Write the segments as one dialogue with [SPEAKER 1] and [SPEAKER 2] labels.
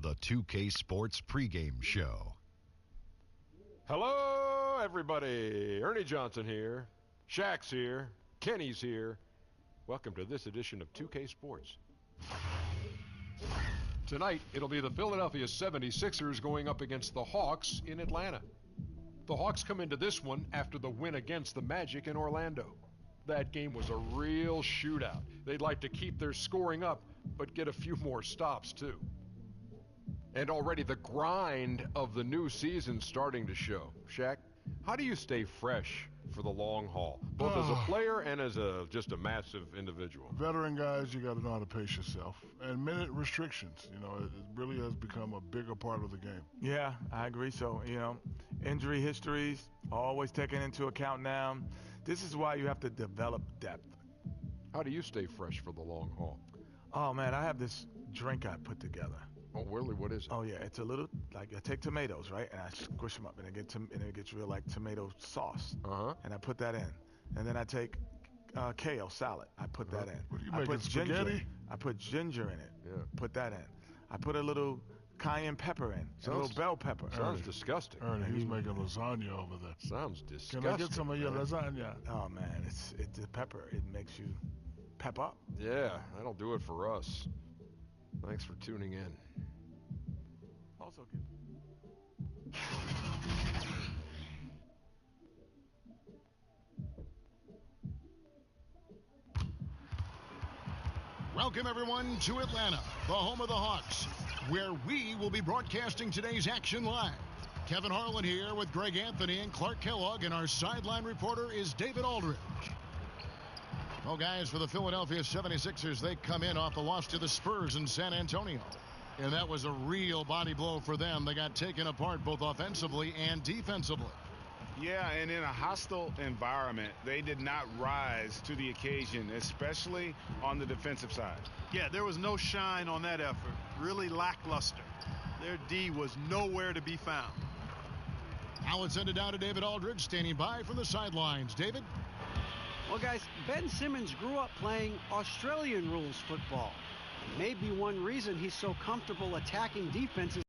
[SPEAKER 1] the 2K Sports pregame show.
[SPEAKER 2] Hello, everybody. Ernie Johnson here. Shaq's here. Kenny's here. Welcome to this edition of 2K Sports. Tonight, it'll be the Philadelphia 76ers going up against the Hawks in Atlanta. The Hawks come into this one after the win against the Magic in Orlando. That game was a real shootout. They'd like to keep their scoring up, but get a few more stops, too. And already the grind of the new season starting to show. Shaq, how do you stay fresh for the long haul, both as a player and as just a massive individual?
[SPEAKER 3] Veteran guys, you got to know how to pace yourself. And minute restrictions, it really has become a bigger part of the game.
[SPEAKER 4] Yeah, I agree. So, injury histories always taken into account now. This is why you have to develop depth.
[SPEAKER 2] How do you stay fresh for the long haul?
[SPEAKER 4] Oh, man, I have this drink I put together.
[SPEAKER 2] Oh, really? What is it?
[SPEAKER 4] Oh, yeah, it's a little, I take tomatoes, right? And I squish them up, and it gets real like tomato sauce.
[SPEAKER 2] Uh-huh.
[SPEAKER 4] And I put that in. And then I take kale salad. I put that in.
[SPEAKER 3] What are you
[SPEAKER 4] I
[SPEAKER 3] making,
[SPEAKER 4] put
[SPEAKER 3] spaghetti?
[SPEAKER 4] ginger. I put ginger in it.
[SPEAKER 2] Yeah.
[SPEAKER 4] Put that in. I put a little cayenne pepper in. A little bell pepper.
[SPEAKER 2] Sounds disgusting.
[SPEAKER 3] Ernie, he's making lasagna over there.
[SPEAKER 2] Sounds disgusting.
[SPEAKER 3] Can I get some of your lasagna?
[SPEAKER 4] Oh, man, it's the pepper. It makes you pep up.
[SPEAKER 2] Yeah, that'll do it for us. Thanks for tuning in.
[SPEAKER 4] Also good.
[SPEAKER 5] Welcome, everyone, to Atlanta, the home of the Hawks, where we will be broadcasting today's action live. Kevin Harlan here with Greg Anthony and Clark Kellogg, and our sideline reporter is David Aldridge. Well, guys, for the Philadelphia 76ers, they come in off the loss to the Spurs in San Antonio. And that was a real body blow for them. They got taken apart both offensively and defensively.
[SPEAKER 6] Yeah, and in a hostile environment, they did not rise to the occasion, especially on the defensive side.
[SPEAKER 7] Yeah, there was no shine on that effort. Really lackluster. Their D was nowhere to be found.
[SPEAKER 5] Now let's send it down to David Aldridge, standing by from the sidelines. David?
[SPEAKER 8] Well, guys, Ben Simmons grew up playing Australian rules football. Maybe one reason he's so comfortable attacking defenses.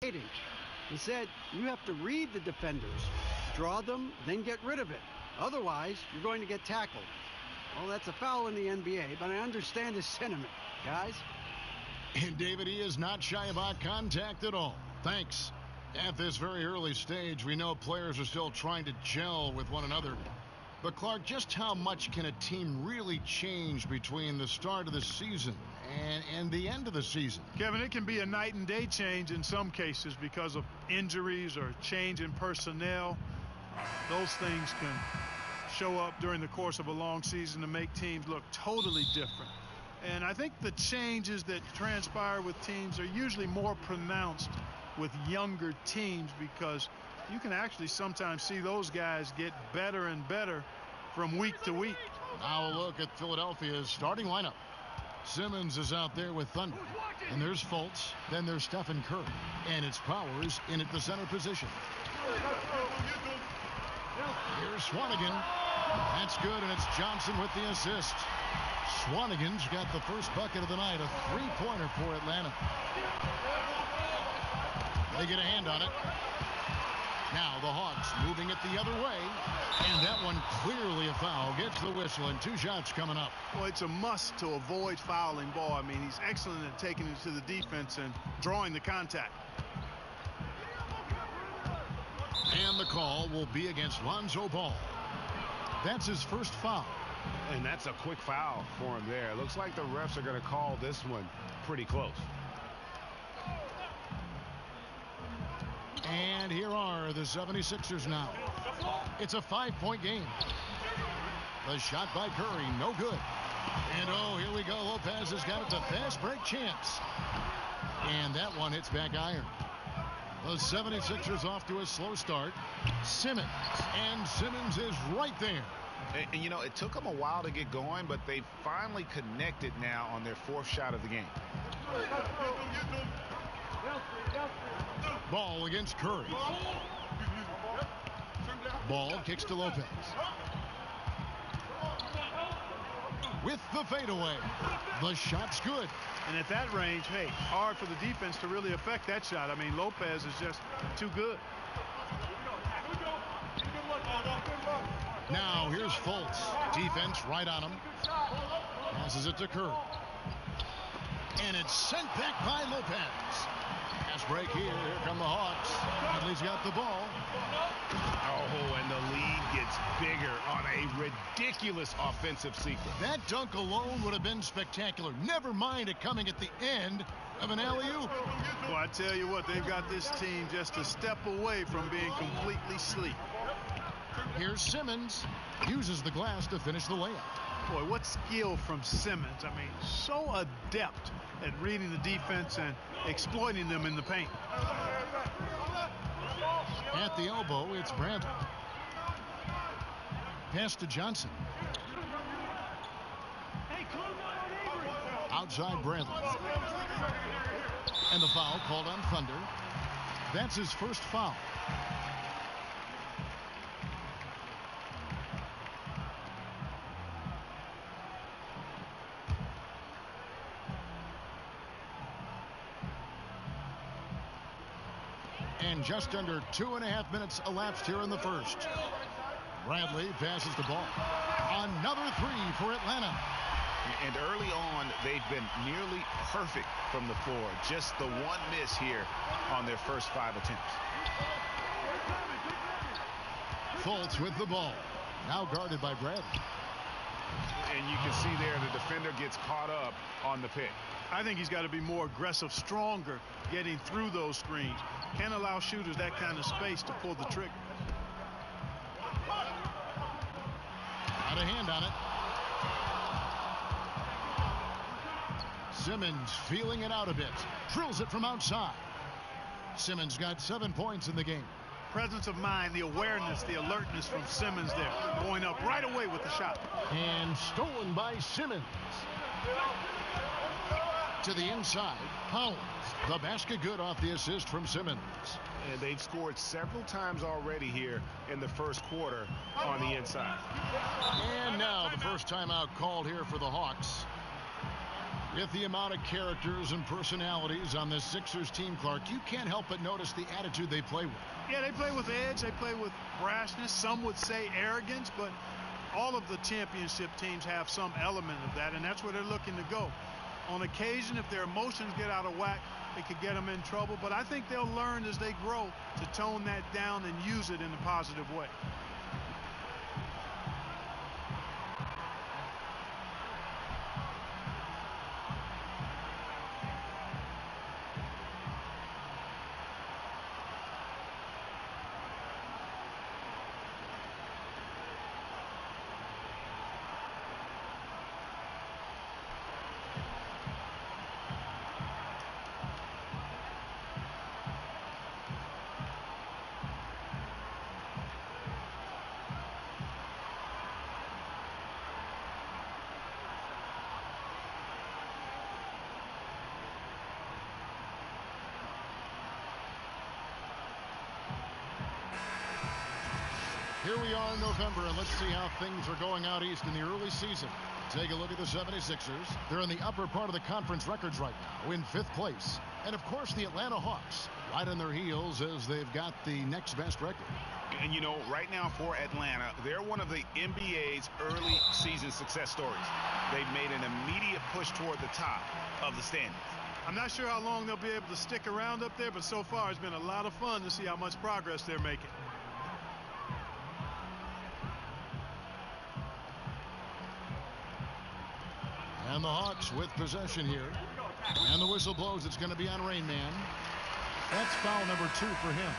[SPEAKER 8] He said, you have to read the defenders, draw them, then get rid of it. Otherwise, you're going to get tackled. Well, that's a foul in the NBA, but I understand his sentiment, guys.
[SPEAKER 5] And David, he is not shy about contact at all. Thanks. At this very early stage, we know players are still trying to gel with one another. But, Clark, just how much can a team really change between the start of the season and the end of the season?
[SPEAKER 7] Kevin, it can be a night and day change in some cases because of injuries or change in personnel. Those things can show up during the course of a long season to make teams look totally different. And I think the changes that transpire with teams are usually more pronounced with younger teams because you can actually sometimes see those guys get better and better from week to week.
[SPEAKER 5] Now a look at Philadelphia's starting lineup. Simmons is out there with Thunder. And there's Fultz. Then there's Stephen Curry. And it's Powers in at the center position. Here's Swanigan. That's good, and it's Johnson with the assist. Swanigan's got the first bucket of the night, a three-pointer for Atlanta. They get a hand on it. Now the Hawks moving it the other way. And that one clearly a foul. Gets the whistle, and 2 shots coming up.
[SPEAKER 7] Well, it's a must to avoid fouling ball. I mean, he's excellent at taking it to the defense and drawing the contact.
[SPEAKER 5] And the call will be against Lonzo Ball. That's his first foul.
[SPEAKER 6] And that's a quick foul for him there. It looks like the refs are going to call this one pretty close.
[SPEAKER 5] And here are the 76ers now. It's a 5-point game. The shot by Curry, no good. And oh, here we go. Lopez has got it to fast break chance. And that one hits back iron. The 76ers off to a slow start. Simmons. And Simmons is right there.
[SPEAKER 6] And it took them a while to get going, but they finally connected now on their 4th shot of the game.
[SPEAKER 5] Ball against Curry. Ball kicks to Lopez. with the fadeaway. The shot's good.
[SPEAKER 7] And at that range, hey, hard for the defense to really affect that shot. I mean, Lopez is just too good.
[SPEAKER 5] Now here's Fultz. Defense right on him. Passes it to Kerr. And it's sent back by Lopez. Pass break here. Here come the Hawks. Bradley's got the ball.
[SPEAKER 6] Oh, and the lead gets bigger on a ridiculous offensive sequence.
[SPEAKER 5] That dunk alone would have been spectacular. Never mind it coming at the end of an alley-oop.
[SPEAKER 7] Well, I tell you what, they've got this team just a step away from being completely asleep.
[SPEAKER 5] Here's Simmons. Uses the glass to finish the layup.
[SPEAKER 7] Boy, what skill from Simmons. I mean, so adept at reading the defense and exploiting them in the paint.
[SPEAKER 5] At the elbow, it's Bradley. Pass to Johnson. Outside Bradley. And the foul called on Thunder. That's his first foul. And just under 2.5 minutes elapsed here in the first. Bradley passes the ball. Another three for Atlanta.
[SPEAKER 6] And early on, they've been nearly perfect from the floor. Just the one miss here on their first 5 attempts.
[SPEAKER 5] Fultz with the ball. Now guarded by Bradley.
[SPEAKER 6] And you can see there the defender gets caught up on the pick.
[SPEAKER 7] I think he's got to be more aggressive, stronger, getting through those screens. Can't allow shooters that kind of space to pull the trigger.
[SPEAKER 5] Got a hand on it. Simmons feeling it out a bit. Drills it from outside. Simmons got 7 points in the game.
[SPEAKER 7] Presence of mind, the awareness, the alertness from Simmons there. Going up right away with the shot.
[SPEAKER 5] And stolen by Simmons. To the inside, Collins. The basket good off the assist from Simmons.
[SPEAKER 6] And they've scored several times already here in the first quarter on the inside.
[SPEAKER 5] And now the first timeout called here for the Hawks. With the amount of characters and personalities on this Sixers team, Clark, you can't help but notice the attitude they play with.
[SPEAKER 7] Yeah, they play with edge. They play with brashness. Some would say arrogance, but all of the championship teams have some element of that, and that's where they're looking to go. On occasion, if their emotions get out of whack, it could get them in trouble, but I think they'll learn as they grow to tone that down and use it in a positive way.
[SPEAKER 5] Here we are in November, and let's see how things are going out east in the early season. Take a look at the 76ers. They're in the upper part of the conference records right now, in 5th place. And, of course, the Atlanta Hawks, right on their heels as they've got the next best record.
[SPEAKER 6] And, you know, right now for Atlanta, they're one of the NBA's early season success stories. They've made an immediate push toward the top of the standings.
[SPEAKER 7] I'm not sure how long they'll be able to stick around up there, but so far it's been a lot of fun to see how much progress they're making.
[SPEAKER 5] And the Hawks with possession here. And the whistle blows. It's going to be on Rain Man. That's foul number 2 for him.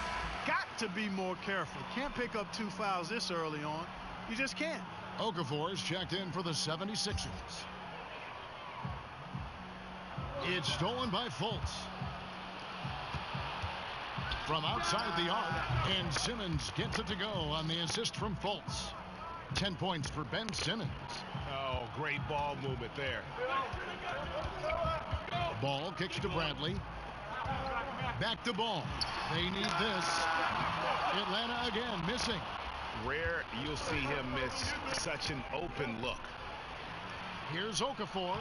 [SPEAKER 7] Got to be more careful. Can't pick up 2 fouls this early on. You just can't.
[SPEAKER 5] Okafor is checked in for the 76ers. It's stolen by Fultz. From outside the arc, and Simmons gets it to go on the assist from Fultz. 10 points for Ben Simmons.
[SPEAKER 6] Oh, great ball movement there.
[SPEAKER 5] Ball kicks to Bradley. Back to Ball. They need this. Atlanta again missing.
[SPEAKER 6] Rare you'll see him miss such an open look.
[SPEAKER 5] Here's Okafor.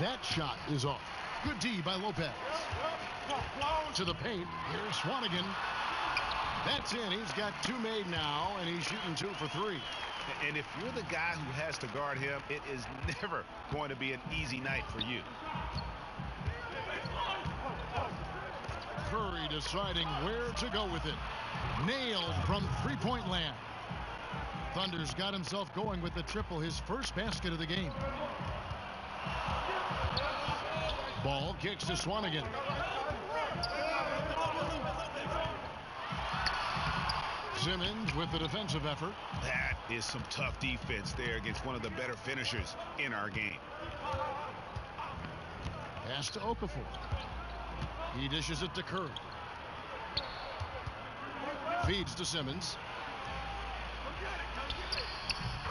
[SPEAKER 5] That shot is off. Good D by Lopez. To the paint. Here's Swanigan. That's in. He's got 2 made now, and he's shooting 2 for 3.
[SPEAKER 6] And if you're the guy who has to guard him, it is never going to be an easy night for you.
[SPEAKER 5] Curry deciding where to go with it. Nailed from three-point land. Thunder's got himself going with the triple, his first basket of the game. Ball kicks to Swanigan. Simmons with the defensive effort.
[SPEAKER 6] That is some tough defense there against one of the better finishers in our game.
[SPEAKER 5] Pass to Okafor. He dishes it to Curry. Feeds to Simmons.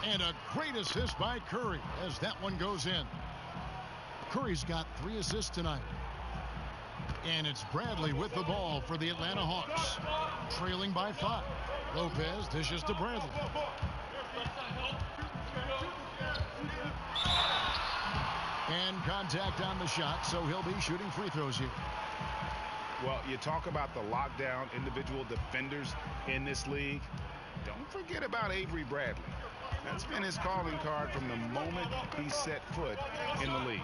[SPEAKER 5] And a great assist by Curry as that one goes in. Curry's got 3 assists tonight. And it's Bradley with the ball for the Atlanta Hawks. Trailing by 5. Lopez dishes to Bradley. And contact on the shot, so he'll be shooting free throws here.
[SPEAKER 6] Well, you talk about the lockdown individual defenders in this league. Don't forget about Avery Bradley. That's been his calling card from the moment he set foot in the league.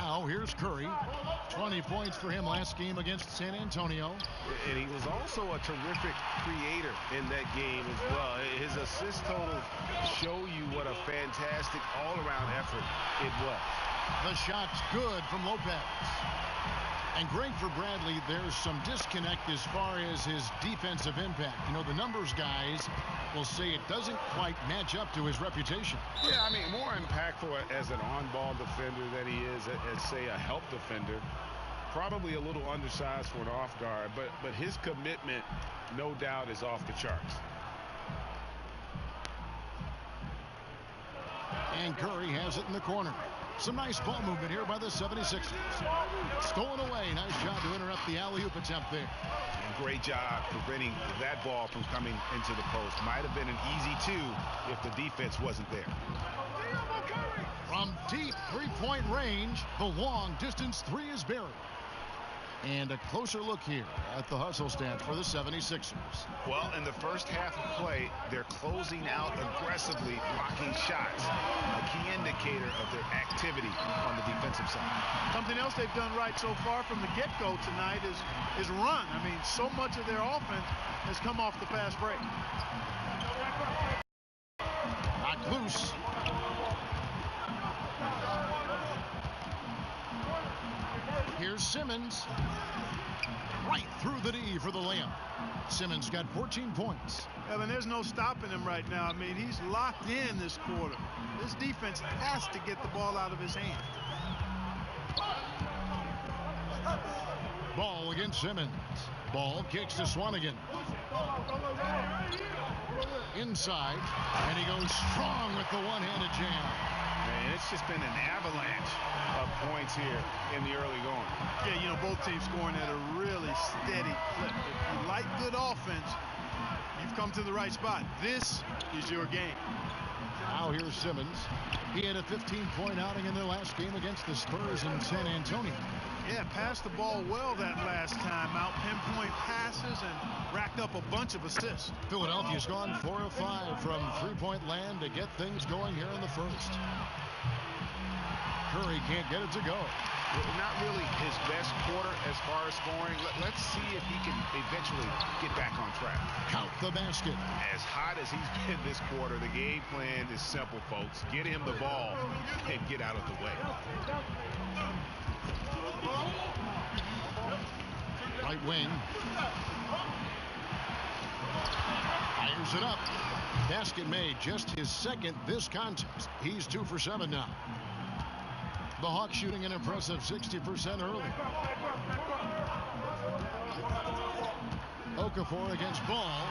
[SPEAKER 5] Now here's Curry. 20 points for him last game against San Antonio.
[SPEAKER 6] And he was also a terrific creator in that game as well. His assist totals show you what a fantastic all-around effort it was.
[SPEAKER 5] The shot's good from Lopez. And great for Bradley, there's some disconnect as far as his defensive impact. You know, the numbers guys will say it doesn't quite match up to his reputation.
[SPEAKER 6] Yeah, I mean, more impactful as an on-ball defender than he is as, say, a help defender. Probably a little undersized for an off guard, but his commitment, no doubt, is off the charts.
[SPEAKER 5] And Curry has it in the corner. Some nice ball movement here by the 76ers. Stolen away. Nice job to interrupt the alley-oop attempt there.
[SPEAKER 6] And great job preventing that ball from coming into the post. Might have been an easy 2 if the defense wasn't there.
[SPEAKER 5] From deep three-point range, the long-distance 3 is buried. And a closer look here at the hustle stance for the 76ers.
[SPEAKER 6] Well, in the first half of play, they're closing out aggressively, blocking shots. A key indicator of their activity on the defensive side.
[SPEAKER 7] Something else they've done right so far from the get-go tonight is run. I mean, so much of their offense has come off the fast break.
[SPEAKER 5] Knocked loose. Here's Simmons. Right through the D for the layup. Simmons got 14 points.
[SPEAKER 7] Evan, there's no stopping him right now. I mean, he's locked in this quarter. This defense has to get the ball out of his hand.
[SPEAKER 5] Ball against Simmons. Ball kicks to Swanigan. Inside, and he goes strong with the one-handed jam.
[SPEAKER 6] And it's just been an avalanche of points here in the early going.
[SPEAKER 7] Yeah, you know, both teams scoring at a really steady clip. If you like good offense, you've come to the right spot. This is your game.
[SPEAKER 5] Now here's Simmons. He had a 15-point outing in their last game against the Spurs in San Antonio.
[SPEAKER 7] Yeah, passed the ball well that last time out. Pinpoint passes and racked up a bunch of assists.
[SPEAKER 5] Philadelphia's gone 4 of 5 from three-point land to get things going here in the first. Curry can't get it to go.
[SPEAKER 6] Not really his best quarter as far as scoring. Let's see if he can eventually get back on track.
[SPEAKER 5] Count the basket.
[SPEAKER 6] As hot as he's been this quarter, the game plan is simple, folks. Get him the ball and get out of the way.
[SPEAKER 5] Right wing. Fires it up. Basket made, just his second this contest. He's 2 for 7 now. The Hawks shooting an impressive 60% early. Okafor against Ball.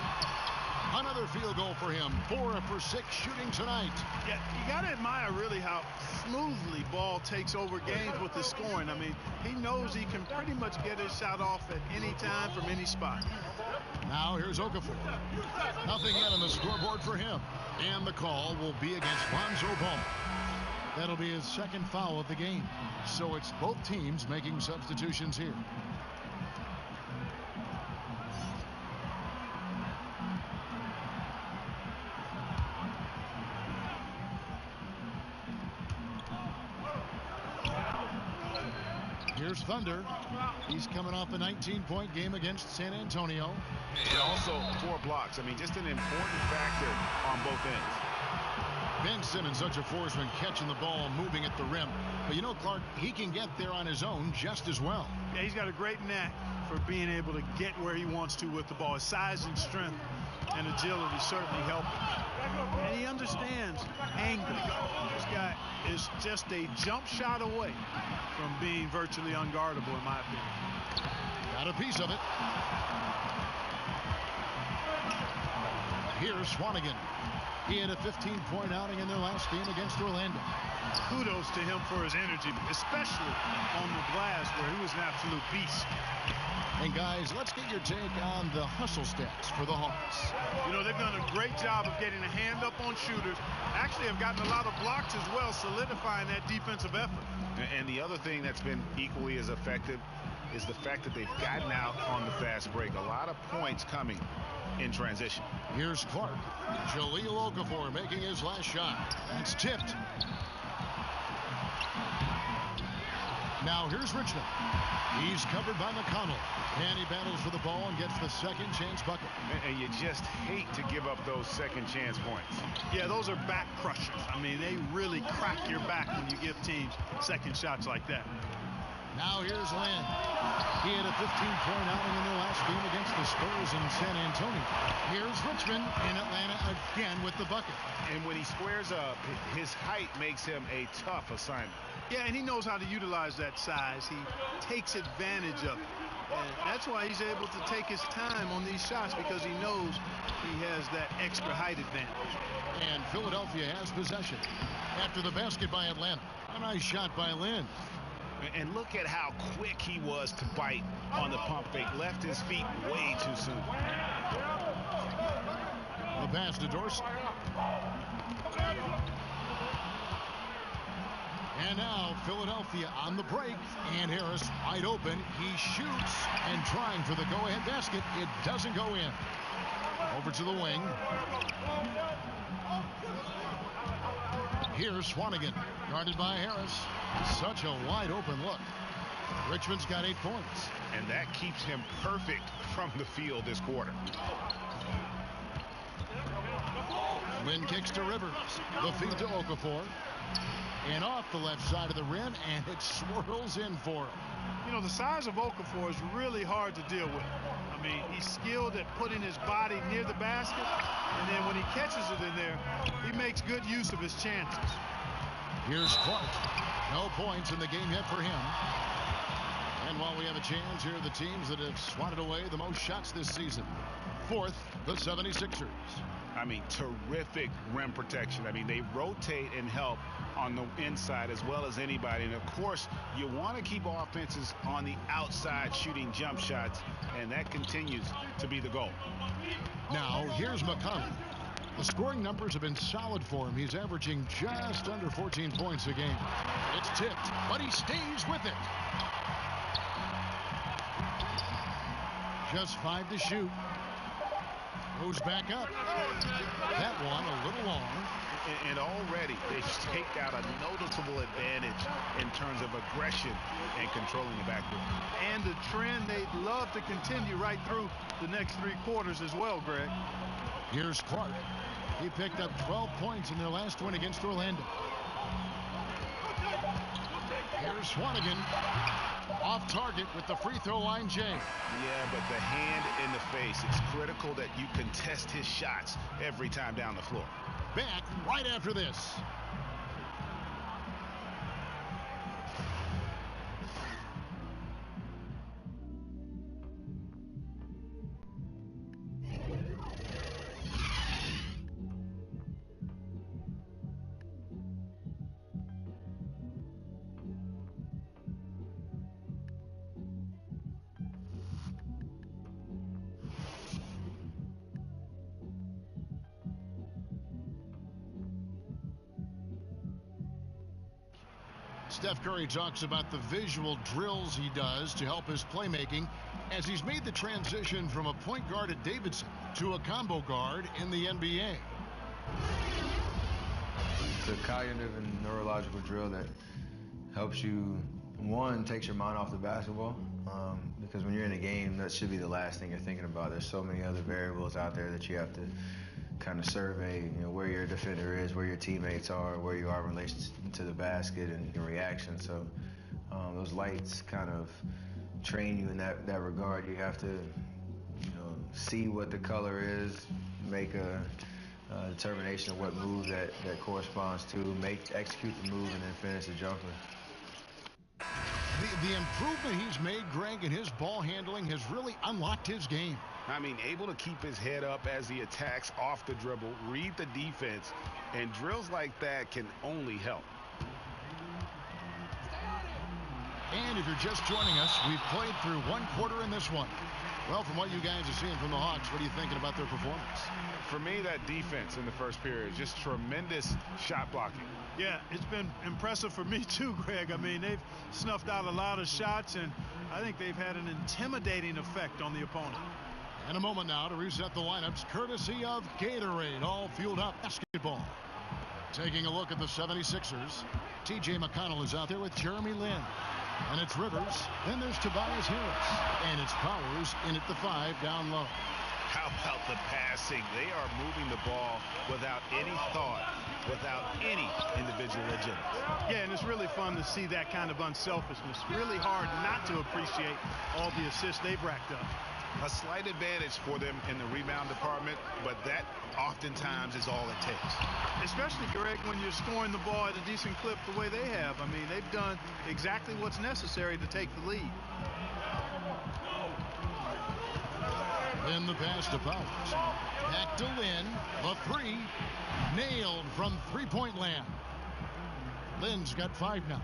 [SPEAKER 5] Another field goal for him. 4 for 6 shooting tonight.
[SPEAKER 7] Yeah, you got to admire really how smoothly Ball takes over games with his scoring. I mean, he knows he can pretty much get his shot off at any time from any spot.
[SPEAKER 5] Now here's Okafor. Nothing yet on the scoreboard for him. And the call will be against Lonzo Ball. That'll be his second foul of the game. So it's both teams making substitutions here. Here's Thunder. He's coming off a 19-point game against San Antonio.
[SPEAKER 6] And also 4 blocks. I mean, just an important factor on both ends.
[SPEAKER 5] Ben Simmons, such a force when catching the ball, moving at the rim. But you know, Clark, he can get there on his own just as well.
[SPEAKER 7] Yeah, he's got a great knack for being able to get where he wants to with the ball. His size and strength and agility certainly help him. And he understands angle. This guy is just a jump shot away from being virtually unguardable, in my opinion.
[SPEAKER 5] Got a piece of it. Here's Swanigan. He had a 15-point outing in their last game against Orlando.
[SPEAKER 7] Kudos to him for his energy, especially on the glass where he was an absolute beast.
[SPEAKER 5] And guys, let's get your take on the hustle stats for the Hawks.
[SPEAKER 7] You know, they've done a great job of getting a hand up on shooters. Actually have gotten a lot of blocks as well, solidifying that defensive effort.
[SPEAKER 6] And the other thing that's been equally as effective is the fact that they've gotten out on the fast break. A lot of points coming in transition.
[SPEAKER 5] Here's Clark. Jahlil Okafor making his last shot. It's tipped. Now here's Richmond. He's covered by McConnell. And he battles for the ball and gets the second chance bucket.
[SPEAKER 6] And you just hate to give up those second chance points.
[SPEAKER 7] Yeah, those are back crushers. I mean, they really crack your back when you give teams second shots like that.
[SPEAKER 5] Now here's Land. He had a 15-point outing in their last game against the Spurs in San Antonio. Here's Richmond in Atlanta again with the bucket.
[SPEAKER 6] And when he squares up, his height makes him a tough assignment.
[SPEAKER 7] Yeah, and he knows how to utilize that size. He takes advantage of it. And that's why he's able to take his time on these shots, because he knows he has that extra height advantage.
[SPEAKER 5] And Philadelphia has possession after the basket by Atlanta. A nice shot by Lynn.
[SPEAKER 6] And look at how quick he was to bite on the pump fake. Left his feet way too soon.
[SPEAKER 5] The pass to Dorsey. And now Philadelphia on the break. And Harris wide open. He shoots and trying for the go-ahead basket. It doesn't go in. Over to the wing. Here's Swanigan, guarded by Harris. Such a wide open look. Richmond's got 8 points.
[SPEAKER 6] And that keeps him perfect from the field this quarter.
[SPEAKER 5] Lynn kicks to Rivers. The feed to Okafor. And off the left side of the rim, and it swirls in for him.
[SPEAKER 7] You know, the size of Okafor is really hard to deal with. I mean, he's skilled at putting his body near the basket, and then when he catches it in there, he makes good use of his chances.
[SPEAKER 5] Here's Clark. No points in the game yet for him. And while we have a chance, here are the teams that have swatted away the most shots this season. Fourth, the 76ers.
[SPEAKER 6] I mean, terrific rim protection. I mean, they rotate and help on the inside as well as anybody. And, of course, you want to keep offenses on the outside shooting jump shots, and that continues to be the goal.
[SPEAKER 5] Now, here's McConnell. The scoring numbers have been solid for him. He's averaging just under 14 points a game. It's tipped, but he stays with it. Just 5 to shoot. Goes back up. That one a little long.
[SPEAKER 6] And already they've staked out a noticeable advantage in terms of aggression and controlling the backcourt.
[SPEAKER 7] And the trend they'd love to continue right through the next 3 quarters as well, Greg.
[SPEAKER 5] Here's Clark. He picked up 12 points in their last win against Orlando. Here's Swanigan. Off target with the free throw line, Jay.
[SPEAKER 6] Yeah, but the hand in the face. It's critical that you contest his shots every time down the floor.
[SPEAKER 5] Back right after this. Steph Curry talks about the visual drills he does to help his playmaking as he's made the transition from a point guard at Davidson to a combo guard in the NBA.
[SPEAKER 9] It's a cognitive and neurological drill that helps you, one, takes your mind off the basketball, because when you're in a game, that should be the last thing you're thinking about. There's so many other variables out there that you have to kind of survey, where your defender is, where your teammates are, where you are in relation to the basket and your reaction. So those lights kind of train you in that regard. You have to, see what the color is, make a determination of what move that corresponds to, execute the move, and then finish the jumper.
[SPEAKER 5] The improvement he's made, Greg, in his ball handling has really unlocked his game.
[SPEAKER 6] I mean, able to keep his head up as he attacks off the dribble, read the defense, and drills like that can only help.
[SPEAKER 5] And if you're just joining us, we've played through one quarter in this one. Well, from what you guys are seeing from the Hawks, what are you thinking about their performance?
[SPEAKER 6] For me, that defense in the first period, just tremendous shot blocking.
[SPEAKER 7] Yeah, it's been impressive for me too, Greg. I mean, they've snuffed out a lot of shots, and I think they've had an intimidating effect on the opponent.
[SPEAKER 5] And a moment now to reset the lineups, courtesy of Gatorade, all fueled up basketball. Taking a look at the 76ers, T.J. McConnell is out there with Jeremy Lin. And it's Rivers, then there's Tobias Harris, and it's Powers in at the 5 down low.
[SPEAKER 6] How about the passing? They are moving the ball without any thought, without any individual agenda.
[SPEAKER 7] Yeah, and it's really fun to see that kind of unselfishness. Really hard not to appreciate all the assists they've racked up.
[SPEAKER 6] A slight advantage for them in the rebound department, but that oftentimes is all it takes.
[SPEAKER 7] Especially, Greg, when you're scoring the ball at a decent clip the way they have. I mean, they've done exactly what's necessary to take the lead.
[SPEAKER 5] Then the pass to Powers. Back to Lin. The 3. Nailed from three-point land. Lin's got 5 now.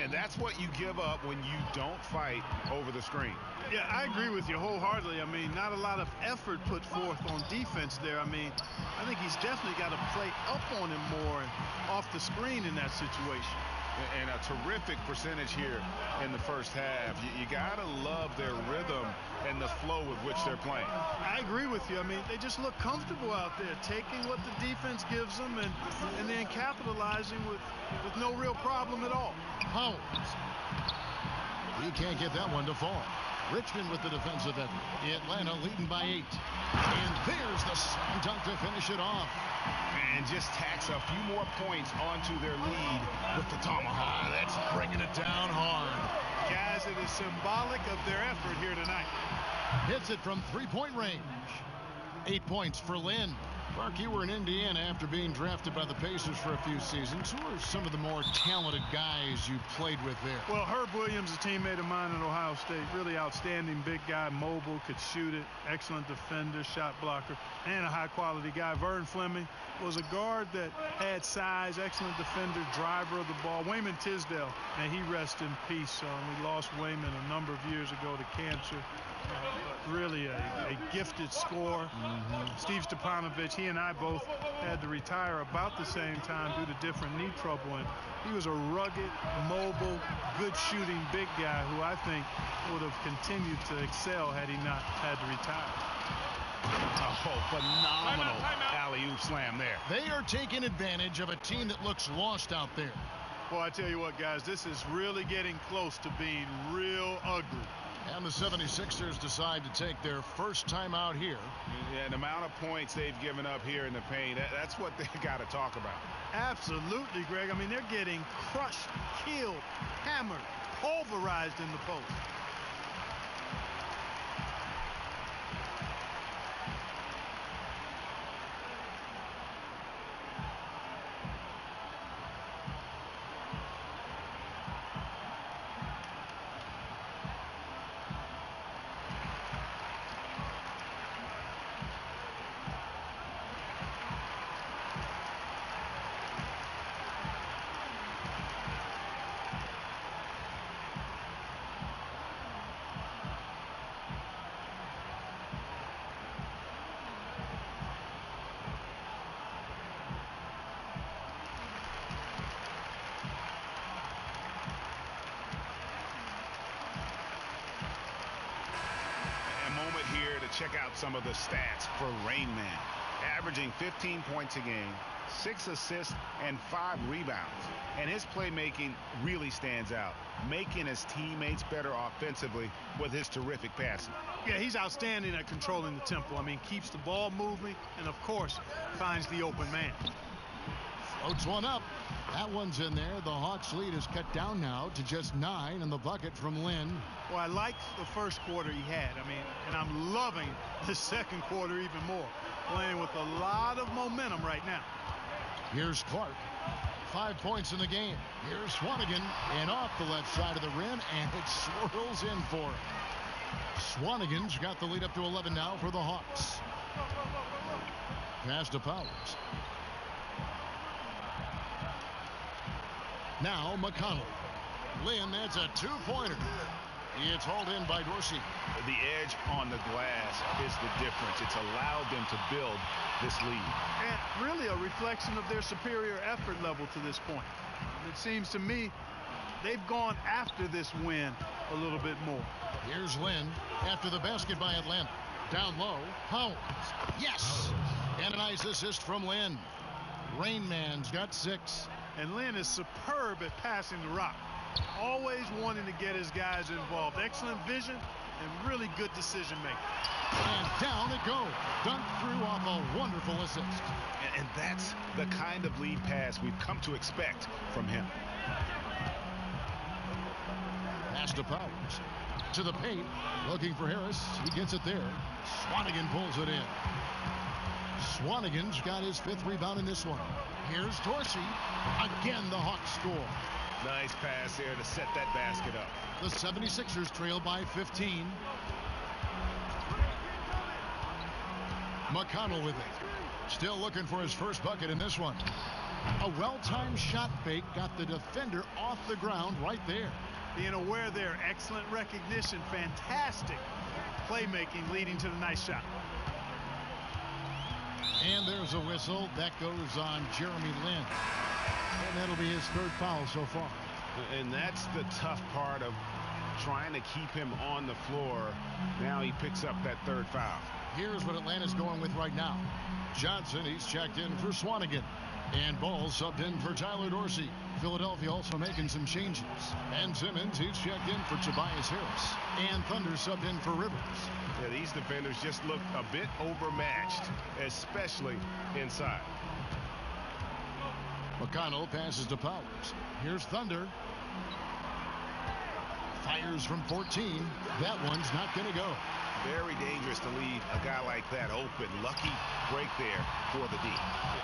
[SPEAKER 6] And that's what you give up when you don't fight over the screen.
[SPEAKER 7] Yeah, I agree with you wholeheartedly. I mean, not a lot of effort put forth on defense there. I mean, I think he's definitely got to play up on him more and off the screen in that situation.
[SPEAKER 6] And a terrific percentage here in the first half. You got to love their rhythm and the flow with which they're playing.
[SPEAKER 7] I agree with you. I mean, they just look comfortable out there, taking what the defense gives them and then capitalizing with no real problem at all.
[SPEAKER 5] Powers. He can't get that one to fall. Richmond with the defensive effort. Atlanta leading by 8. And there's the slam dunk to finish it off.
[SPEAKER 6] And just tacks a few more points onto their lead with the tomahawk.
[SPEAKER 5] That's bringing it down hard.
[SPEAKER 7] Guys, it is symbolic of their effort here tonight.
[SPEAKER 5] Hits it from three-point range. 8 points for Lin. Clark, you were in Indiana after being drafted by the Pacers for a few seasons. Who are some of the more talented guys you played with there?
[SPEAKER 7] Well, Herb Williams, a teammate of mine at Ohio State, really outstanding big guy, mobile, could shoot it, excellent defender, shot blocker, and a high-quality guy. Vern Fleming was a guard that had size, excellent defender, driver of the ball. Wayman Tisdale, and he rests in peace. We lost Wayman a number of years ago to cancer. Really a gifted scorer. Steve Stepanovich, he and I both had to retire about the same time due to different knee trouble, and he was a rugged, mobile, good shooting big guy who I think would have continued to excel had he not had to retire.
[SPEAKER 6] Oh, phenomenal alley-oop slam there.
[SPEAKER 5] They are taking advantage of a team that looks lost out there.
[SPEAKER 7] Well, I tell you what, guys, this is really getting close to being real ugly.
[SPEAKER 5] And the 76ers decide to take their first time out here.
[SPEAKER 6] Yeah, the amount of points they've given up here in the paint, that's what they got to talk about.
[SPEAKER 7] Absolutely, Greg. I mean, they're getting crushed, killed, hammered, pulverized in the post.
[SPEAKER 6] check out some of the stats for Rain Man. Averaging 15 points a game, 6 assists, and 5 rebounds. And his playmaking really stands out, making his teammates better offensively with his terrific passing.
[SPEAKER 7] Yeah, he's outstanding at controlling the tempo. I mean, keeps the ball moving and, of course, finds the open man.
[SPEAKER 5] Floats one up. That one's in there. The Hawks lead is cut down now to just 9 in the bucket from Lynn.
[SPEAKER 7] Well, I liked the first quarter he had. I mean, and I'm loving the second quarter even more. Playing with a lot of momentum right now.
[SPEAKER 5] Here's Clark. 5 points in the game. Here's Swanigan, and off the left side of the rim, and it swirls in for him. Swanigan's got the lead up to 11 now for the Hawks. Pass to Powers. Now McConnell. Lynn, that's a 2-pointer. It's hauled in by Dorsey.
[SPEAKER 6] The edge on the glass is the difference. It's allowed them to build this lead.
[SPEAKER 7] And really a reflection of their superior effort level to this point. It seems to me they've gone after this win a little bit more.
[SPEAKER 5] Here's Lynn after the basket by Atlanta. Down low, Powers. Yes! And a nice assist from Lynn. Rain Man's got 6.
[SPEAKER 7] And Lynn is superb at passing the rock. Always wanting to get his guys involved. Excellent vision and really good decision making.
[SPEAKER 5] And down it goes. Dunked through off a wonderful assist.
[SPEAKER 6] And that's the kind of lead pass we've come to expect from him.
[SPEAKER 5] Pass to Powers. To the paint. Looking for Harris. He gets it there. Swanigan pulls it in. Swanigan's got his 5th rebound in this one. Here's Dorsey. Again, the Hawks score.
[SPEAKER 6] Nice pass there to set that basket up.
[SPEAKER 5] The 76ers trail by 15. McConnell with it. Still looking for his first bucket in this one. A well-timed shot fake got the defender off the ground right there.
[SPEAKER 7] Being aware there, excellent recognition, fantastic playmaking leading to the nice shot.
[SPEAKER 5] And there's a whistle. That goes on Jeremy Lin. And that'll be his 3rd foul so far.
[SPEAKER 6] And that's the tough part of trying to keep him on the floor. Now he picks up that 3rd foul.
[SPEAKER 5] Here's what Atlanta's going with right now. Johnson, he's checked in for Swanigan. And Ball subbed in for Tyler Dorsey. Philadelphia also making some changes. Ben Simmons, he's checked in for Tobias Harris. And Thunder subbed in for Rivers.
[SPEAKER 6] Yeah, these defenders just look a bit overmatched, especially inside.
[SPEAKER 5] McConnell passes to Powers. Here's Thunder. Fires from 14. That one's not going to go.
[SPEAKER 6] Very dangerous to leave a guy like that open. Lucky break there for the D.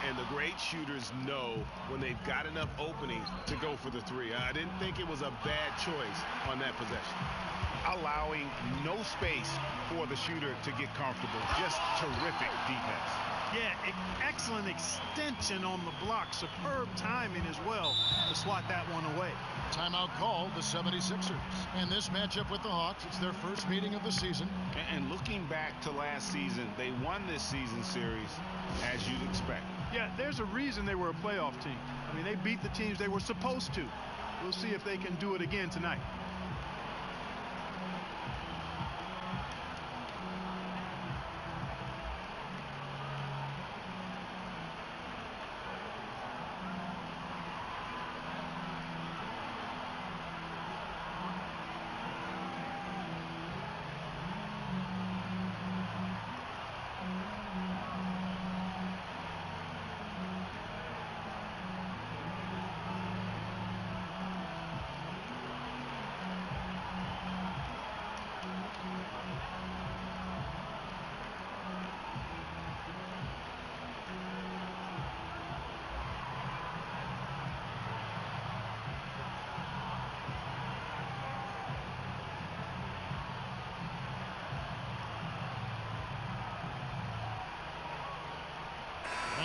[SPEAKER 6] And the great shooters know when they've got enough opening to go for the 3. I didn't think it was a bad choice on that possession. Allowing no space for the shooter to get comfortable. Just terrific defense.
[SPEAKER 7] Yeah, excellent extension on the block. Superb timing as well to swat that one away.
[SPEAKER 5] Timeout called the 76ers. And this matchup with the Hawks, it's their first meeting of the season.
[SPEAKER 6] And looking back to last season, they won this season series as you'd expect.
[SPEAKER 7] Yeah, there's a reason they were a playoff team. I mean, they beat the teams they were supposed to. We'll see if they can do it again tonight.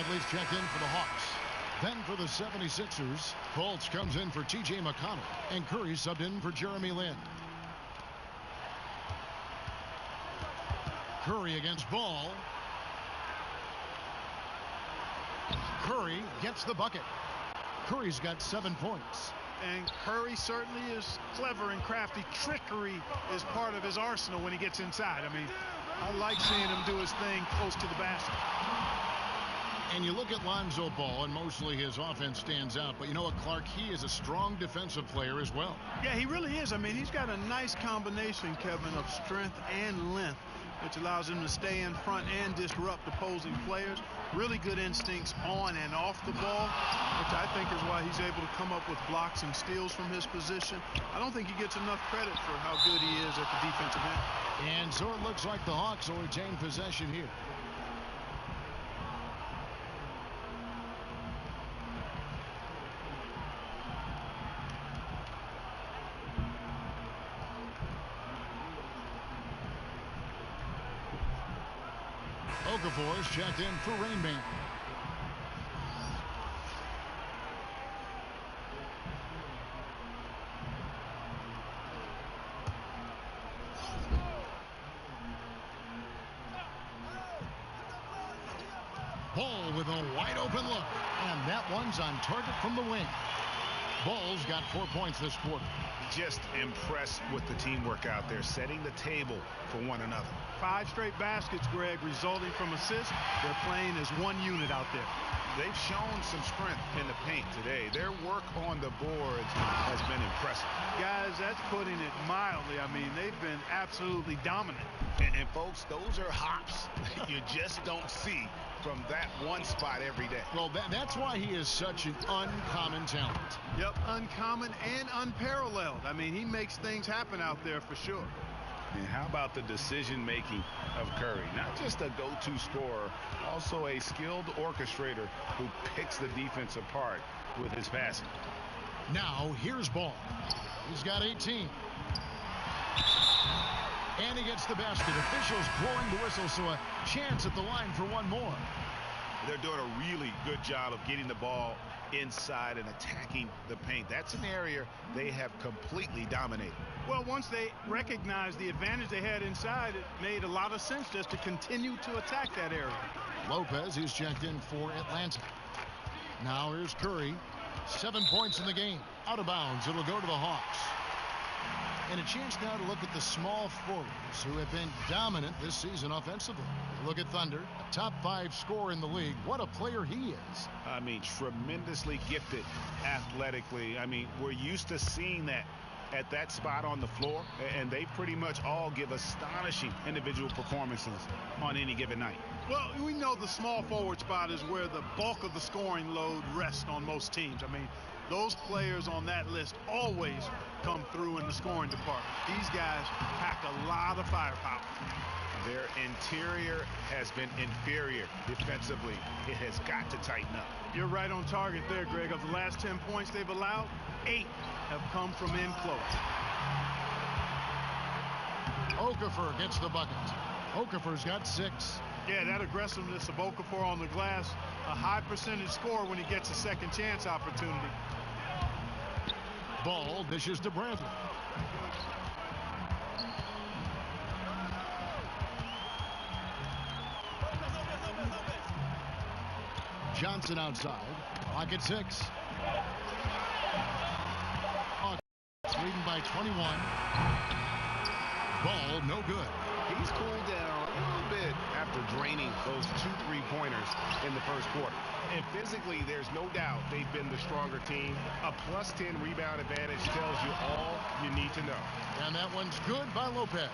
[SPEAKER 5] Bradley's checked in for the Hawks. Then for the 76ers, Fultz comes in for T.J. McConnell. And Curry subbed in for Jeremy Lin. Curry against Ball. Curry gets the bucket. Curry's got 7 points.
[SPEAKER 7] and Curry certainly is clever and crafty. Trickery is part of his arsenal when he gets inside. I mean, I like seeing him do his thing close to the basket.
[SPEAKER 5] And you look at Lonzo Ball, and mostly his offense stands out. But you know what, Clark? He is a strong defensive player as well.
[SPEAKER 7] Yeah, he really is. I mean, he's got a nice combination, Kevin, of strength and length, which allows him to stay in front and disrupt opposing players. Really good instincts on and off the ball, which I think is why he's able to come up with blocks and steals from his position. I don't think he gets enough credit for how good he is at the defensive end.
[SPEAKER 5] And so it looks like the Hawks will retain possession here. Okafor is checked in for Rainman. Ball with a wide open look, and that one's on target from the wing. Ball's got 4 points this quarter.
[SPEAKER 6] Just impressed with the teamwork out there, setting the table for one another.
[SPEAKER 7] 5 straight baskets, Greg, resulting from assists. They're playing as one unit out there.
[SPEAKER 6] They've shown some strength in the paint today. Their work on the boards has been impressive.
[SPEAKER 7] Guys, that's putting it mildly. I mean, they've been absolutely dominant.
[SPEAKER 6] And folks, those are hops you just don't see from that one spot every day.
[SPEAKER 5] Well, that's why he is such an uncommon talent.
[SPEAKER 7] Yep, uncommon and unparalleled. I mean, he makes things happen out there for sure.
[SPEAKER 6] And how about the decision-making of Curry? Not just a go-to scorer, also a skilled orchestrator who picks the defense apart with his passing.
[SPEAKER 5] Now, here's Ball. He's got 18. And he gets the basket. Officials blowing the whistle, so a chance at the line for one more.
[SPEAKER 6] They're doing a really good job of getting the ball inside and attacking the paint. That's an area they have completely dominated.
[SPEAKER 7] Well, once they recognized the advantage they had inside, it made a lot of sense just to continue to attack that area.
[SPEAKER 5] Lopez is checked in for Atlanta. Now here's Curry. 7 points in the game. Out of bounds. It'll go to the Hawks. And a chance now to look at the small forwards who have been dominant this season offensively. Look at Thunder, a top 5 scorer in the league. What a player he is.
[SPEAKER 6] I mean, tremendously gifted athletically. I mean, we're used to seeing that at that spot on the floor, and they pretty much all give astonishing individual performances on any given night.
[SPEAKER 7] Well, we know the small forward spot is where the bulk of the scoring load rests on most teams. I mean, those players on that list always come through in the scoring department. These guys pack a lot of firepower.
[SPEAKER 6] Their interior has been inferior defensively. It has got to tighten up.
[SPEAKER 7] You're right on target there, Greg. Of the last 10 points they've allowed, 8 have come from in close.
[SPEAKER 5] Okafor gets the bucket. Okafor's got 6.
[SPEAKER 7] Yeah, that aggressiveness of Okafor on the glass, a high percentage score when he gets a second chance opportunity.
[SPEAKER 5] Ball dishes to Bradley. Johnson outside. Clock at 6. Hawks leading by 21. Ball no good.
[SPEAKER 6] He's cooled down a little bit after draining those 2 3-pointers in the first quarter. And physically, there's no doubt they've been the stronger team. A +10 rebound advantage tells you all you need to know.
[SPEAKER 5] And that one's good by Lopez.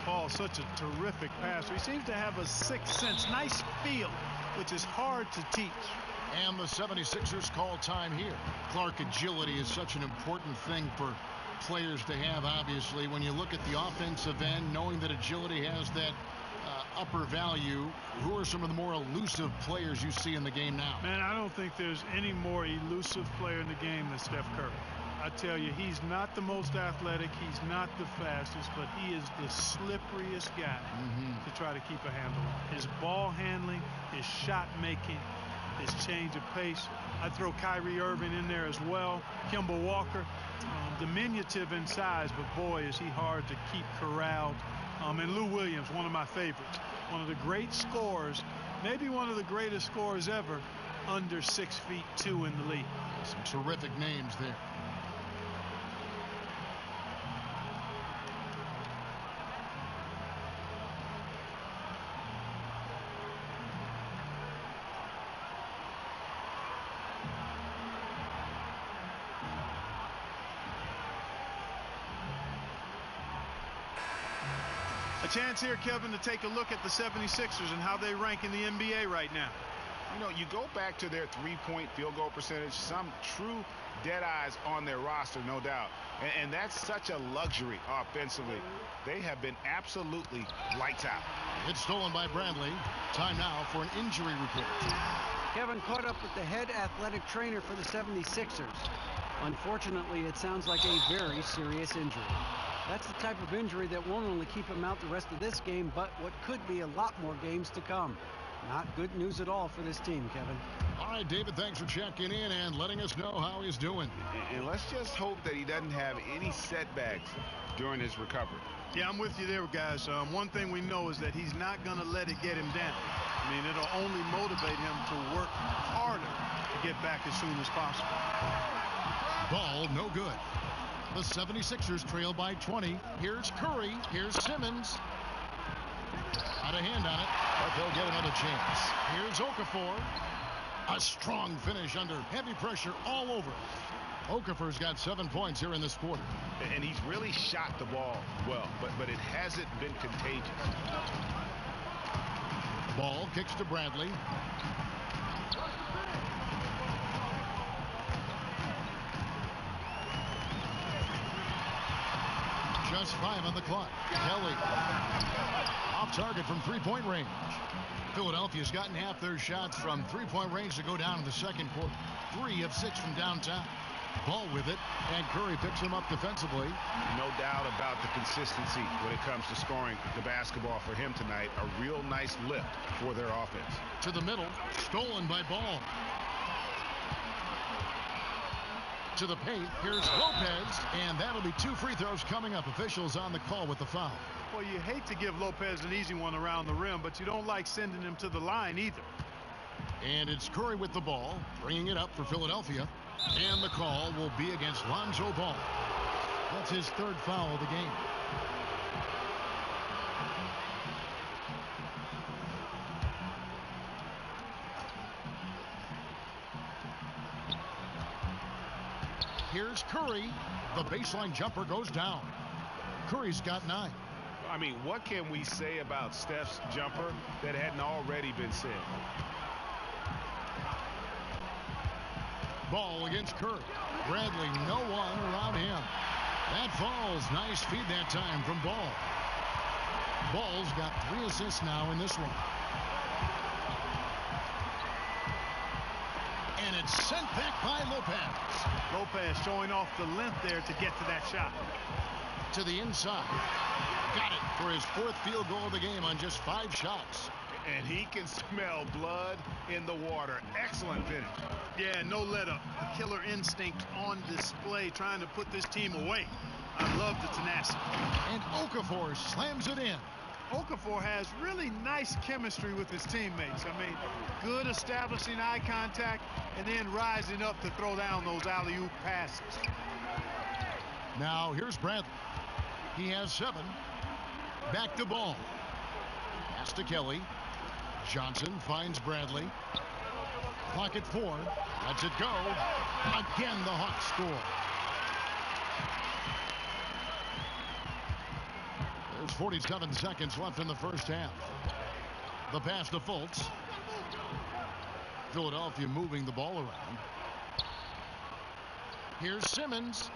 [SPEAKER 7] Paul, such a terrific passer. He seems to have a sixth sense, nice feel, which is hard to teach.
[SPEAKER 5] And the 76ers call time here. Clark, agility is such an important thing for players to have, obviously. When you look at the offensive end, knowing that agility has that upper value, who are some of the more elusive players you see in the game now?
[SPEAKER 7] Man, I don't think there's any more elusive player in the game than Steph Curry. I tell you, he's not the most athletic, he's not the fastest, but he is the slipperiest guy to try to keep a handle on. His ball handling, his shot making, his change of pace. I'd throw Kyrie Irving in there as well. Kemba Walker, diminutive in size, but boy, is he hard to keep corralled. And Lou Williams, one of my favorites, one of the great scorers, maybe one of the greatest scorers ever, under 6'2" in the league.
[SPEAKER 5] Some terrific names there.
[SPEAKER 7] A chance here, Kevin, to take a look at the 76ers and how they rank in the NBA right now.
[SPEAKER 6] You know, you go back to their three-point field goal percentage, some true dead eyes on their roster, no doubt. And that's such a luxury offensively. They have been absolutely lights out.
[SPEAKER 5] It's stolen by Bradley. Time now for an injury report.
[SPEAKER 8] Kevin caught up with the head athletic trainer for the 76ers. Unfortunately, it sounds like a very serious injury. That's the type of injury that won't only keep him out the rest of this game, but what could be a lot more games to come. Not good news at all for this team, Kevin.
[SPEAKER 5] All right, David, thanks for checking in and letting us know how he's doing.
[SPEAKER 6] And let's just hope that he doesn't have any setbacks during his recovery.
[SPEAKER 7] Yeah, I'm with you there, guys. One thing we know is that he's not going to let it get him down. I mean, it'll only motivate him to work harder to get back as soon as possible.
[SPEAKER 5] Ball no good. The 76ers trail by 20. Here's Curry. Here's Simmons. Got a hand on it, but they'll get another chance. Here's Okafor. A strong finish under heavy pressure all over. Okafor's got 7 points here in this quarter.
[SPEAKER 6] And he's really shot the ball well, but it hasn't been contagious.
[SPEAKER 5] Ball kicks to Bradley. Just 5 on the clock. Kelly off target from three-point range. Philadelphia's gotten half their shots from three-point range to go down in the second quarter. 3 of 6 from downtown. Ball with it, and Curry picks him up defensively.
[SPEAKER 6] No doubt about the consistency when it comes to scoring the basketball for him tonight. A real nice lift for their offense.
[SPEAKER 5] To the middle, stolen by Ball. To the paint, here's Lopez, and that'll be 2 free throws coming up. Officials on the call with the foul.
[SPEAKER 7] Well, you hate to give Lopez an easy one around the rim, but you don't like sending him to the line either.
[SPEAKER 5] And it's Curry with the ball, bringing it up for Philadelphia. And the call will be against Lonzo Ball. That's his 3rd foul of the game. Here's Curry. The baseline jumper goes down. Curry's got 9.
[SPEAKER 6] I mean, what can we say about Steph's jumper that hadn't already been said?
[SPEAKER 5] Ball against Curry. Bradley, no one around him. That falls. Nice feed that time from Ball. Ball's got 3 assists now in this one. And it's sent back by Lopez.
[SPEAKER 7] Lopez showing off the length there to get to that shot.
[SPEAKER 5] To the inside. Got it for his 4th field goal of the game on just 5 shots.
[SPEAKER 6] And he can smell blood in the water. Excellent finish.
[SPEAKER 7] Yeah, no let up. The killer instinct on display, trying to put this team away. I love the tenacity.
[SPEAKER 5] And Okafor slams it in.
[SPEAKER 7] Okafor has really nice chemistry with his teammates. I mean, good establishing eye contact and then rising up to throw down those alley-oop passes.
[SPEAKER 5] Now here's Bradley. He has 7. Back to Ball. Pass to Kelly. Johnson finds Bradley. Clock at 4. Lets it go. Again, the Hawks score. There's 47 seconds left in the first half. The pass to Fultz. Philadelphia moving the ball around. Here's Simmons.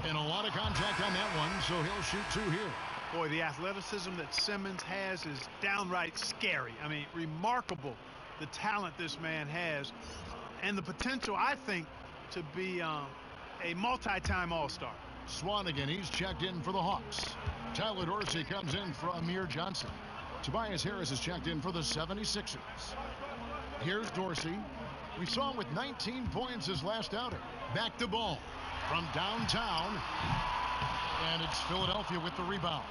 [SPEAKER 5] And a lot of contact on that one, so he'll shoot 2 here.
[SPEAKER 7] Boy, the athleticism that Simmons has is downright scary. I mean, remarkable, the talent this man has, and the potential, I think, to be a multi-time All-Star.
[SPEAKER 5] Swanigan, he's checked in for the Hawks. Tyler Dorsey comes in for Amir Johnson. Tobias Harris is checked in for the 76ers. Here's Dorsey. We saw him with 19 points his last outing. Back to Ball from downtown. And it's Philadelphia with the rebound.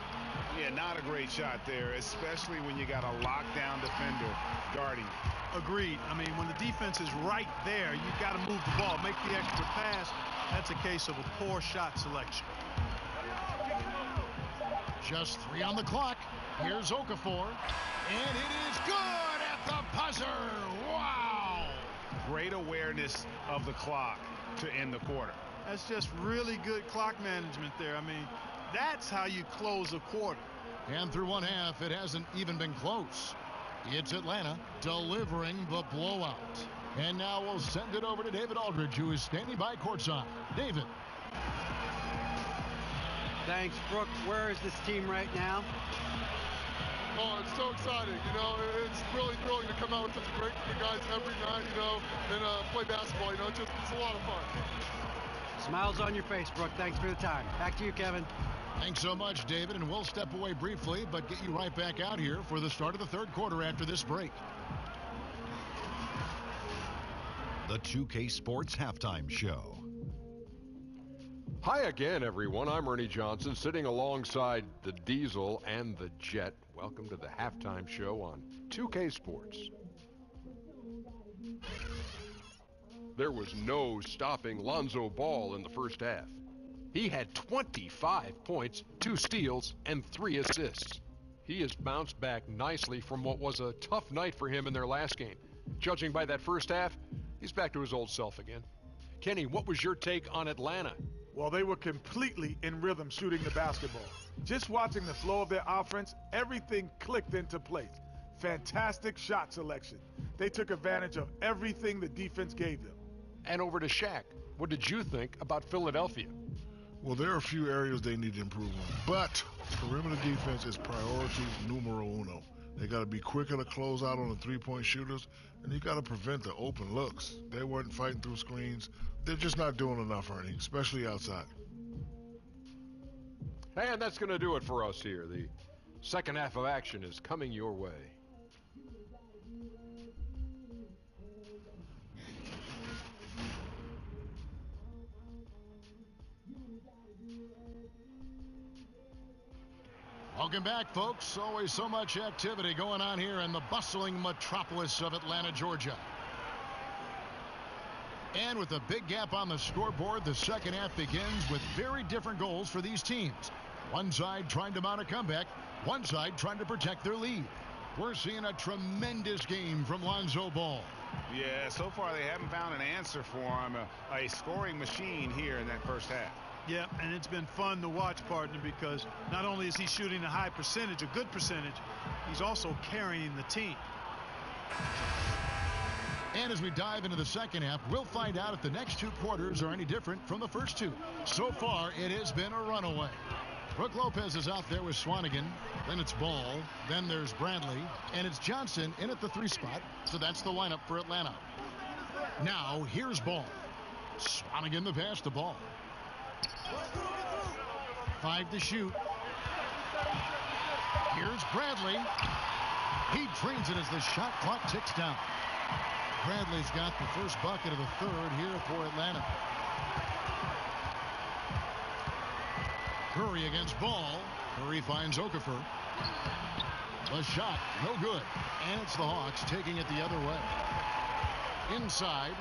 [SPEAKER 6] Yeah, not a great shot there, especially when you got a lockdown defender guarding.
[SPEAKER 7] Agreed. I mean, when the defense is right there, you've got to move the ball, make the extra pass. That's a case of a poor shot selection.
[SPEAKER 5] Just 3 on the clock. Here's Okafor. And it is good at the buzzer. Wow.
[SPEAKER 6] Great awareness of the clock to end the quarter.
[SPEAKER 7] That's just really good clock management there. I mean, that's how you close a quarter.
[SPEAKER 5] And through one half, it hasn't even been close. It's Atlanta delivering the blowout. And now we'll send it over to David Aldridge, who is standing by courtside. David.
[SPEAKER 8] Thanks, Brooke. Where is this team right now?
[SPEAKER 3] Oh, it's so exciting. It's really thrilling to come out with such a great group of guys every night, and play basketball. It's a lot of fun.
[SPEAKER 8] Smiles on your face, Brooke. Thanks for the time. Back to you, Kevin.
[SPEAKER 5] Thanks so much, David, and we'll step away briefly, but get you right back out here for the start of the third quarter after this break.
[SPEAKER 1] The 2K Sports Halftime Show.
[SPEAKER 2] Hi again, everyone. I'm Ernie Johnson, sitting alongside the Diesel and the Jet. Welcome to the halftime show on 2K Sports. There was no stopping Lonzo Ball in the first half. He had 25 points, 2 steals, and 3 assists. He has bounced back nicely from what was a tough night for him in their last game. Judging by that first half, he's back to his old self again. Kenny, what was your take on Atlanta?
[SPEAKER 4] Well, they were completely in rhythm shooting the basketball. Just watching the flow of their offense, everything clicked into place. Fantastic shot selection. They took advantage of everything the defense gave them.
[SPEAKER 2] And over to Shaq. What did you think about Philadelphia?
[SPEAKER 3] Well, there are a few areas they need to improve on, but perimeter defense is priority numero uno. They got to be quicker to close out on the three-point shooters, and you got to prevent the open looks. They weren't fighting through screens. They're just not doing enough, Ernie, especially outside.
[SPEAKER 2] And that's going to do it for us here. The second half of action is coming your way.
[SPEAKER 5] Welcome back, folks. Always so much activity going on here in the bustling metropolis of Atlanta, Georgia. And with a big gap on the scoreboard, the second half begins with very different goals for these teams. One side trying to mount a comeback, one side trying to protect their lead. We're seeing a tremendous game from Lonzo Ball.
[SPEAKER 6] Yeah, so far they haven't found an answer for him. A scoring machine here in that first half.
[SPEAKER 7] Yeah, and it's been fun to watch, partner, because not only is he shooting a high percentage, a good percentage, he's also carrying the team.
[SPEAKER 5] And as we dive into the second half, we'll find out if the next 2 quarters are any different from the first 2. So far, it has been a runaway. Brook Lopez is out there with Swanigan. Then it's Ball. Then there's Bradley. And it's Johnson in at the 3 spot. So that's the lineup for Atlanta. Now, here's Ball. Swanigan the pass to Ball. 5 to shoot. Here's Bradley. He drains it as the shot clock ticks down. Bradley's got the first bucket of the third here for Atlanta. Curry against Ball. Curry finds Okafor. The shot, no good. And it's the Hawks taking it the other way. Inside.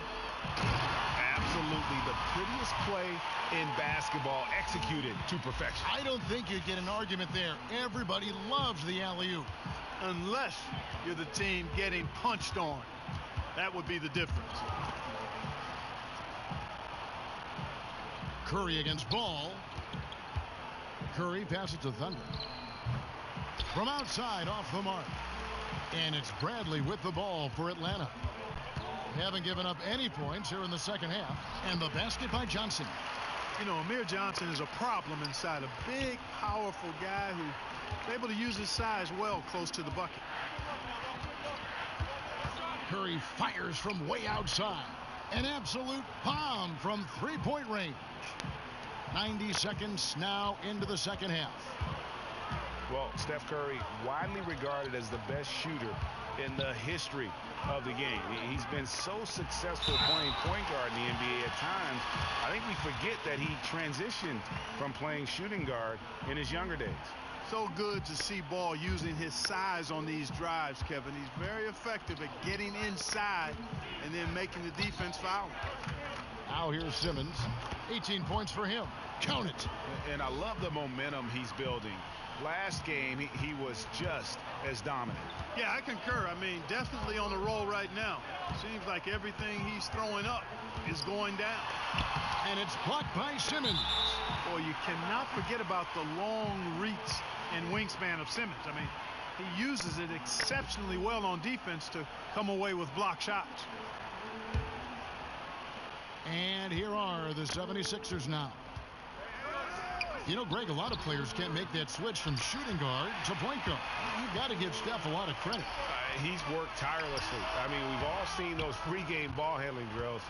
[SPEAKER 6] Absolutely the prettiest play in basketball, executed to perfection.
[SPEAKER 5] I don't think you'd get an argument there. Everybody loves the alley-oop.
[SPEAKER 7] Unless you're the team getting punched on. That would be the difference.
[SPEAKER 5] Curry against Ball. Curry passes to Thunder. From outside, off the mark. And it's Bradley with the ball for Atlanta. They haven't given up any points here in the second half. And the basket by Johnson.
[SPEAKER 7] You know, Amir Johnson is a problem inside. A big, powerful guy who's able to use his size well close to the bucket.
[SPEAKER 5] Curry fires from way outside. An absolute bomb from three-point range. 90 seconds now into the second half.
[SPEAKER 6] Well, Steph Curry, widely regarded as the best shooter in the history of the game. He's been so successful playing point guard in the NBA at times. I think we forget that he transitioned from playing shooting guard in his younger days.
[SPEAKER 7] So good to see Ball using his size on these drives, Kevin. He's very effective at getting inside and then making the defense foul.
[SPEAKER 5] Now here's Simmons. 18 points for him. Count it.
[SPEAKER 6] And I love the momentum he's building. Last game, he was just as dominant.
[SPEAKER 7] Yeah, I concur. I mean, definitely on the roll right now. Seems like everything he's throwing up is going down.
[SPEAKER 5] And it's blocked by Simmons.
[SPEAKER 7] Boy, you cannot forget about the long reach and wingspan of Simmons. I mean, he uses it exceptionally well on defense to come away with block shots.
[SPEAKER 5] And here are the 76ers now. You know, Greg, a lot of players can't make that switch from shooting guard to point guard. You've got to give Steph a lot of credit.
[SPEAKER 6] He's worked tirelessly. I mean, we've all seen those pregame ball handling drills.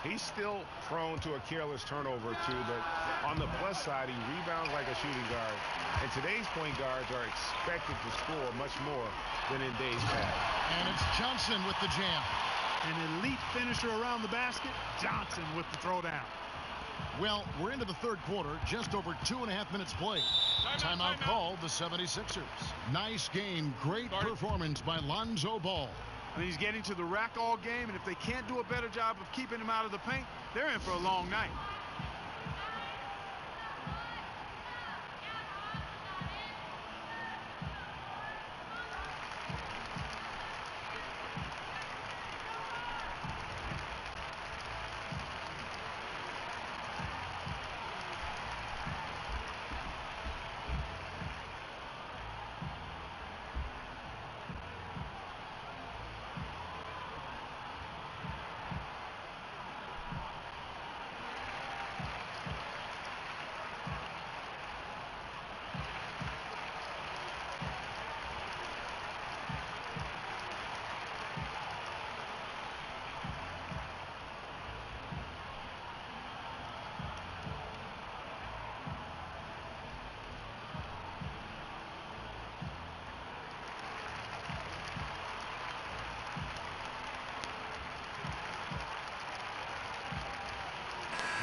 [SPEAKER 6] He's still prone to a careless turnover or two, but on the plus side, he rebounds like a shooting guard. And today's point guards are expected to score much more than in days past.
[SPEAKER 5] And it's Johnson with the jam.
[SPEAKER 7] An elite finisher around the basket, Johnson with the throwdown.
[SPEAKER 5] Well, we're into the third quarter, just over 2.5 minutes played. Timeout called the 76ers. Nice game, great performance by Lonzo Ball.
[SPEAKER 4] And he's getting to the rack all game, and if they can't do a better job of keeping him out of the paint, they're in for a long night.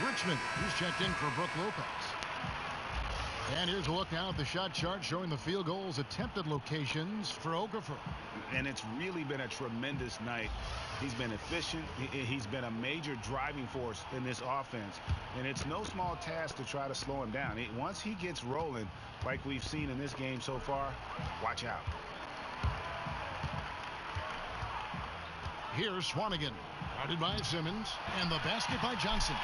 [SPEAKER 5] Richmond, who's checked in for Brook Lopez. And here's a look now at the shot chart showing the field goals attempted locations for Okafor.
[SPEAKER 6] And it's really been a tremendous night. He's been efficient. He's been a major driving force in this offense. And it's no small task to try to slow him down. Once he gets rolling, like we've seen in this game so far, watch out.
[SPEAKER 5] Here's Swanigan, guarded by Simmons, and the basket by Johnson.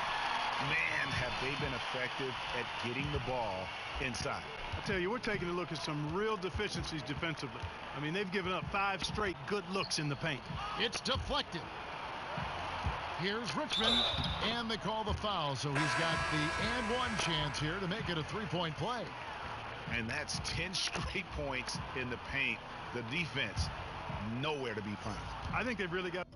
[SPEAKER 6] Man, have they been effective at getting the ball inside.
[SPEAKER 7] I tell you, we're taking a look at some real deficiencies defensively. I mean, they've given up 5 straight good looks in the paint.
[SPEAKER 5] It's deflected. Here's Richmond, and they call the foul, so he's got the and one chance here to make it a 3-point play.
[SPEAKER 6] And that's 10 straight points in the paint. The defense, nowhere to be found.
[SPEAKER 7] I think they've really got